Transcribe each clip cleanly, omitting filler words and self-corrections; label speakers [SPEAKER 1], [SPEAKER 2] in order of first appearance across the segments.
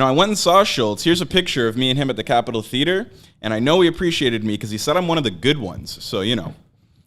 [SPEAKER 1] I went and saw Schulz. Here's a picture of me and him at the Capitol Theater, and I know he appreciated me because he said I'm one of the good ones. So,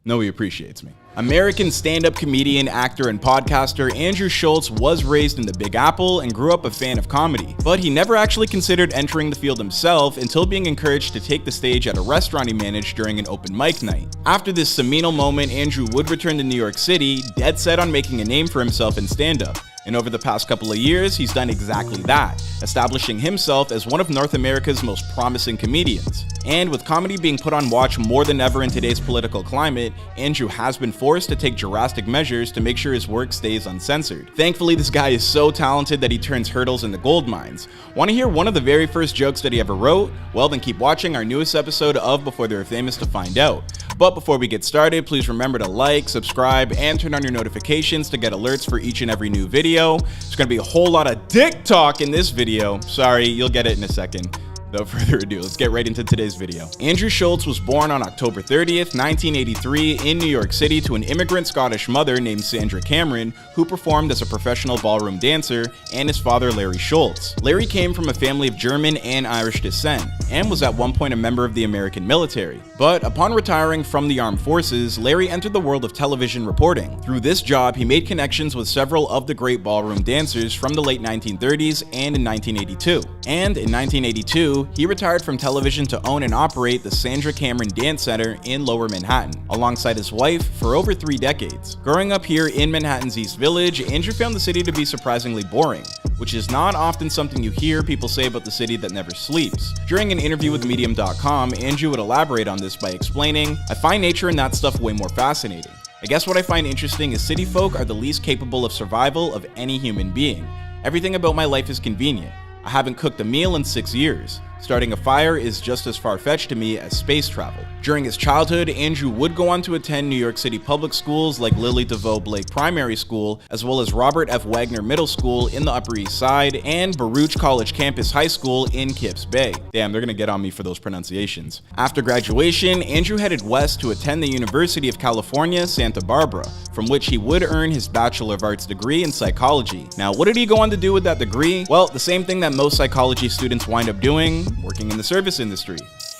[SPEAKER 1] know he appreciates me. American stand-up comedian, actor, and podcaster Andrew Schulz was raised in the Big Apple and grew up a fan of comedy, but he never actually considered entering the field himself until being encouraged to take the stage at a restaurant he managed during an open mic night. After this seminal moment, Andrew would return to New York City, dead set on making a name for himself in stand-up. And over the past couple of years, he's done exactly that, establishing himself as one of North America's most promising comedians. And with comedy being put on watch more than ever in today's political climate, Andrew has been forced to take drastic measures to make sure his work stays uncensored. Thankfully, this guy is so talented that he turns hurdles into gold mines. Want to hear one of the very first jokes that he ever wrote? Well, then keep watching our newest episode of Before They're Famous to find out. But before we get started, please remember to like, subscribe, and turn on your notifications to get alerts for each and every new video. There's going to be a whole lot of dick talk in this video. Sorry, you'll get it in a second. Without further ado, let's get right into today's video. Andrew Schulz was born on October 30th, 1983 in New York City to an immigrant Scottish mother named Sandra Cameron, who performed as a professional ballroom dancer, and his father Larry Schulz. Larry came from a family of German and Irish descent, and was at one point a member of the American military. But upon retiring from the armed forces, Larry entered the world of television reporting. Through this job, he made connections with several of the great ballroom dancers from the late 1930s and in 1982. And in 1982, he retired from television to own and operate the Sandra Cameron Dance Center in Lower Manhattan, alongside his wife for over 3 decades. Growing up here in Manhattan's East Village, Andrew found the city to be surprisingly boring, which is not often something you hear people say about the city that never sleeps. During an interview with Medium.com, Andrew would elaborate on this by explaining, "I find nature and that stuff way more fascinating. I guess what I find interesting is city folk are the least capable of survival of any human being. Everything about my life is convenient. I haven't cooked a meal in 6 years. Starting a fire is just as far-fetched to me as space travel." During his childhood, Andrew would go on to attend New York City public schools like Lily DeVoe Blake Primary School, as well as Robert F. Wagner Middle School in the Upper East Side, and Baruch College Campus High School in Kips Bay. Damn, they're gonna get on me for those pronunciations. After graduation, Andrew headed west to attend the University of California, Santa Barbara, from which he would earn his Bachelor of Arts degree in psychology. Now, what did he go on to do with that degree? Well, the same thing that most psychology students wind up doing: working in the service industry.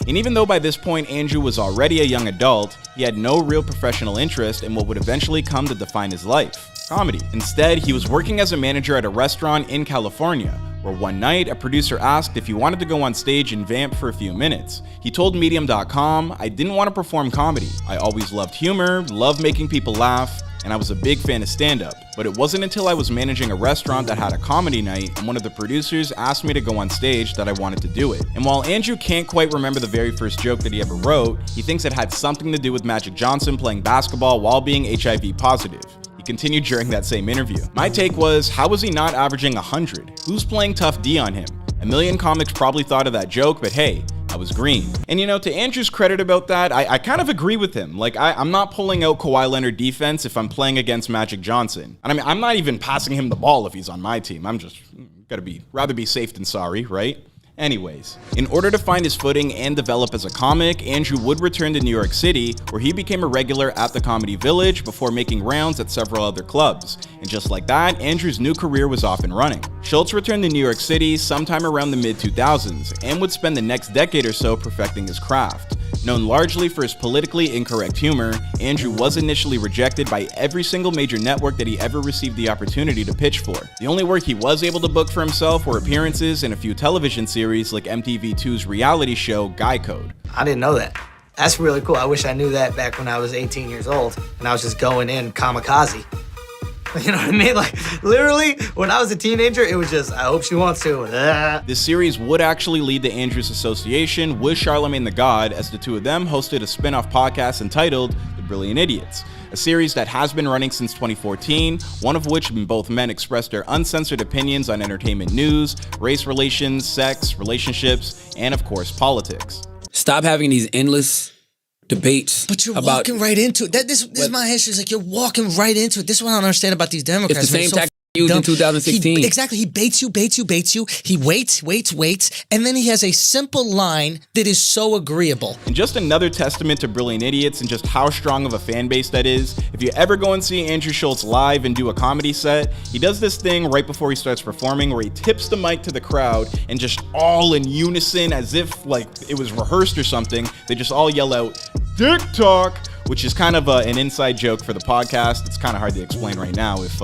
[SPEAKER 1] And even though by this point Andrew was already a young adult, he had no real professional interest in what would eventually come to define his life: comedy. Instead, he was working as a manager at a restaurant in California, where one night a producer asked if he wanted to go on stage and vamp for a few minutes. He told Medium.com, "I didn't want to perform comedy. I always loved humor, loved making people laugh, and I was a big fan of stand-up. But it wasn't until I was managing a restaurant that had a comedy night and one of the producers asked me to go on stage that I wanted to do it." And while Andrew can't quite remember the very first joke that he ever wrote, he thinks it had something to do with Magic Johnson playing basketball while being HIV positive. He continued during that same interview. "My take was, how was he not averaging 100? Who's playing tough D on him? A million comics probably thought of that joke, but hey, I was green." And to Andrew's credit about that, I kind of agree with him. Like, I'm not pulling out Kawhi Leonard defense if I'm playing against Magic Johnson. And I mean, I'm not even passing him the ball if he's on my team. I'm just rather be safe than sorry, right? Anyways, in order to find his footing and develop as a comic, Andrew would return to New York City, where he became a regular at the Comedy Village before making rounds at several other clubs. And just like that, Andrew's new career was off and running. Schulz returned to New York City sometime around the mid-2000s, and would spend the next decade or so perfecting his craft. Known largely for his politically incorrect humor, Andrew was initially rejected by every single major network that he ever received the opportunity to pitch for. The only work he was able to book for himself were appearances in a few television series like MTV2's reality show Guy Code.
[SPEAKER 2] I didn't know that. That's really cool. I wish I knew that back when I was 18 years old and I was just going in kamikaze. You know what I mean? Like, literally, when I was a teenager, it was just, I hope she wants to.
[SPEAKER 1] This series would actually lead to Andrew's association with Charlemagne the God, as the two of them hosted a spin-off podcast entitled The Brilliant Idiots, a series that has been running since 2014, one of which both men expressed their uncensored opinions on entertainment news, race relations, sex, relationships, and of course, politics.
[SPEAKER 3] Stop having these endless debates.
[SPEAKER 4] But you're walking right into it. This is my history. It's like you're walking right into it. This is what I don't understand about these Democrats.
[SPEAKER 3] It's the same tactic Used in 2016.
[SPEAKER 4] Exactly. He baits you. He waits, and then he has a simple line that is so agreeable.
[SPEAKER 1] And just another testament to Brilliant Idiots and just how strong of a fan base that is. If you ever go and see Andrew Schulz live and do a comedy set, he does this thing right before he starts performing where he tips the mic to the crowd and just all in unison, as if like it was rehearsed or something, they just all yell out, "Dick talk," which is kind of an inside joke for the podcast. It's kind of hard to explain right now if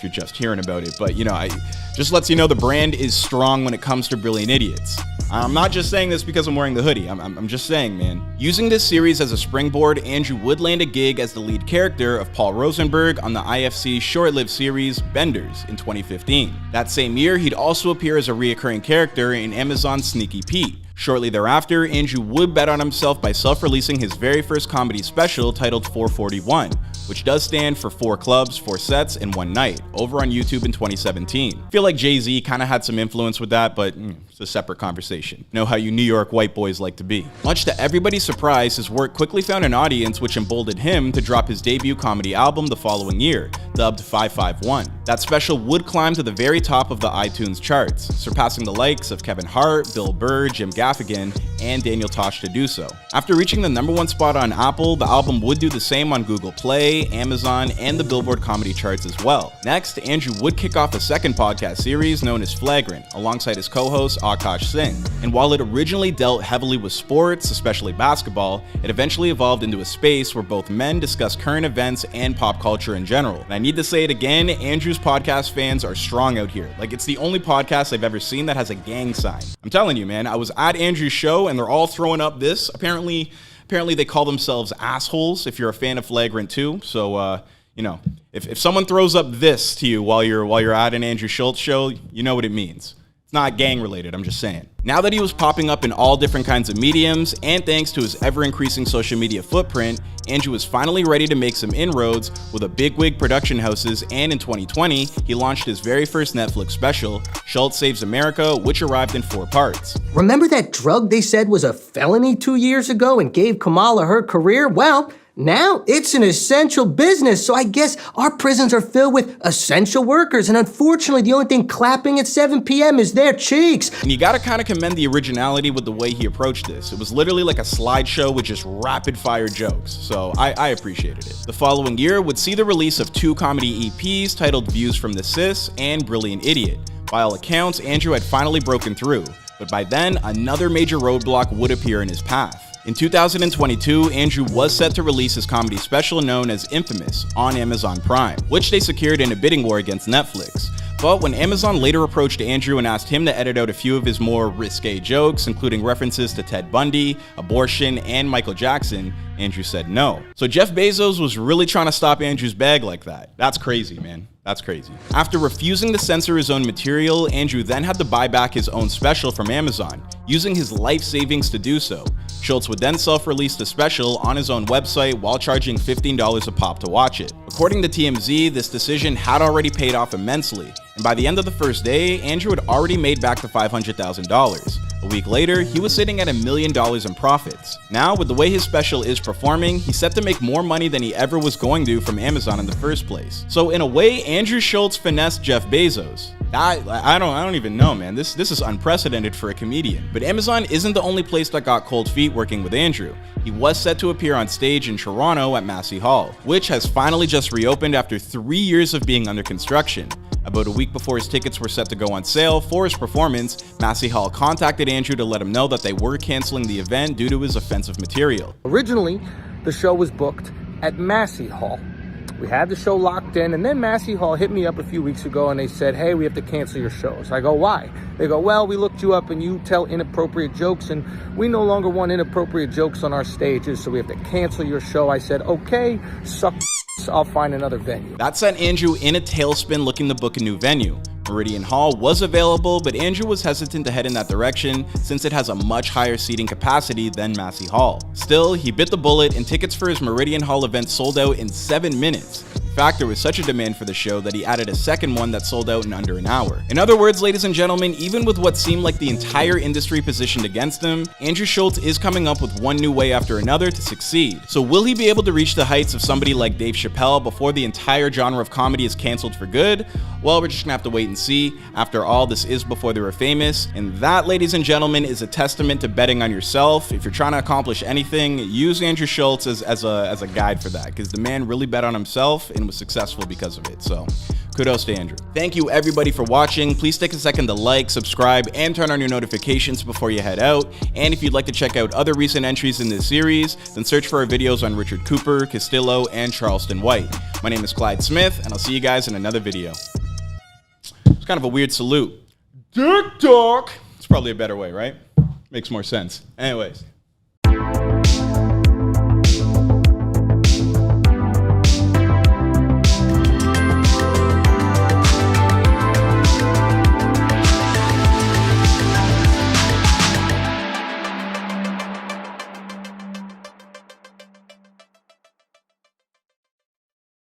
[SPEAKER 1] you're just hearing about it, but I just lets you know the brand is strong when it comes to Brilliant Idiots. I'm not just saying this because I'm wearing the hoodie. I'm just saying, man. Using this series as a springboard, Andrew would land a gig as the lead character of Paul Rosenberg on the IFC short-lived series Benders in 2015. That same year, he'd also appear as a reoccurring character in Amazon's Sneaky Pete. Shortly thereafter, Andrew would bet on himself by self-releasing his very first comedy special titled 441, which does stand for 4 clubs, 4 sets, and 1 night, over on YouTube in 2017. I feel like Jay-Z kind of had some influence with that, but it's a separate conversation. Know how you New York white boys like to be. Much to everybody's surprise, his work quickly found an audience which emboldened him to drop his debut comedy album the following year, dubbed 551. That special would climb to the very top of the iTunes charts, surpassing the likes of Kevin Hart, Bill Burr, Jim Gaffigan, and Daniel Tosh to do so. After reaching the #1 spot on Apple, the album would do the same on Google Play, Amazon, and the Billboard comedy charts as well. Next, Andrew would kick off a second podcast series known as Flagrant, alongside his co-host Akash Singh. And while it originally dealt heavily with sports, especially basketball, it eventually evolved into a space where both men discuss current events and pop culture in general. And I need to say it again, Andrew's podcast fans are strong out here. Like, it's the only podcast I've ever seen that has a gang sign. I'm telling you, man, I was at Andrew's show and they're all throwing up this. Apparently they call themselves assholes if you're a fan of Flagrant 2. So, if someone throws up this to you while you're at an Andrew Schulz show, you know what it means. It's not gang related, I'm just saying. Now that he was popping up in all different kinds of mediums, and thanks to his ever-increasing social media footprint, Andrew was finally ready to make some inroads with a bigwig production houses, and in 2020, he launched his very first Netflix special, Schulz Saves America, which arrived in 4 parts.
[SPEAKER 4] Remember that drug they said was a felony 2 years ago and gave Kamala her career? Well, now it's an essential business, so I guess our prisons are filled with essential workers, and unfortunately the only thing clapping at 7 p.m. is their cheeks.
[SPEAKER 1] And you gotta kind of commend the originality with the way he approached this. It was literally like a slideshow with just rapid-fire jokes, so I appreciated it. The following year would see the release of 2 comedy EPs titled Views from the Sis and Brilliant Idiot. By all accounts, Andrew had finally broken through, but by then, another major roadblock would appear in his path. In 2022, Andrew was set to release his comedy special known as Infamous on Amazon Prime, which they secured in a bidding war against Netflix. But when Amazon later approached Andrew and asked him to edit out a few of his more risque jokes, including references to Ted Bundy, abortion, and Michael Jackson, Andrew said no. So Jeff Bezos was really trying to stop Andrew's bag like that. That's crazy, man. That's crazy. After refusing to censor his own material, Andrew then had to buy back his own special from Amazon, using his life savings to do so. Schulz would then self-release the special on his own website while charging $15 a pop to watch it. According to TMZ, this decision had already paid off immensely, and by the end of the first day, Andrew had already made back the $500,000. A week later, he was sitting at $1 million in profits. Now, with the way his special is performing, he's set to make more money than he ever was going to from Amazon in the first place. So in a way, Andrew Schulz finessed Jeff Bezos. I don't even know, man. This is unprecedented for a comedian. But Amazon isn't the only place that got cold feet working with Andrew. He was set to appear on stage in Toronto at Massey Hall, which has finally just reopened after 3 years of being under construction. About a week before his tickets were set to go on sale for his performance, Massey Hall contacted Andrew to let him know that they were canceling the event due to his offensive material.
[SPEAKER 5] Originally, the show was booked at Massey Hall. We had the show locked in, and then Massey Hall hit me up a few weeks ago and they said, hey, we have to cancel your shows. I go, why? They go, well, we looked you up and you tell inappropriate jokes and we no longer want inappropriate jokes on our stages, so we have to cancel your show. I said, okay, suck, I'll find another venue.
[SPEAKER 1] That sent Andrew in a tailspin looking to book a new venue. Meridian Hall was available, but Andrew was hesitant to head in that direction since it has a much higher seating capacity than Massey Hall. Still, he bit the bullet and tickets for his Meridian Hall event sold out in 7 minutes. In fact, there was such a demand for the show that he added a second one that sold out in under an hour. In other words, ladies and gentlemen, even with what seemed like the entire industry positioned against him, Andrew Schulz is coming up with one new way after another to succeed. So will he be able to reach the heights of somebody like Dave Chappelle before the entire genre of comedy is canceled for good? Well, we're just gonna have to wait and see. After all, this is before they were famous, and that, ladies and gentlemen, is a testament to betting on yourself. If you're trying to accomplish anything, use Andrew Schulz as a guide for that, because the man really bet on himself and was successful because of it. So kudos to Andrew. Thank you everybody for watching. Please take a second to like, subscribe, and turn on your notifications before you head out. And if you'd like to check out other recent entries in this series, then search for our videos on Richard Cooper, Castillo, and Charleston White. My name is Clyde Smith, and I'll see you guys in another video. It's kind of a weird salute. Dick Talk. It's probably a better way, right? Makes more sense. Anyways.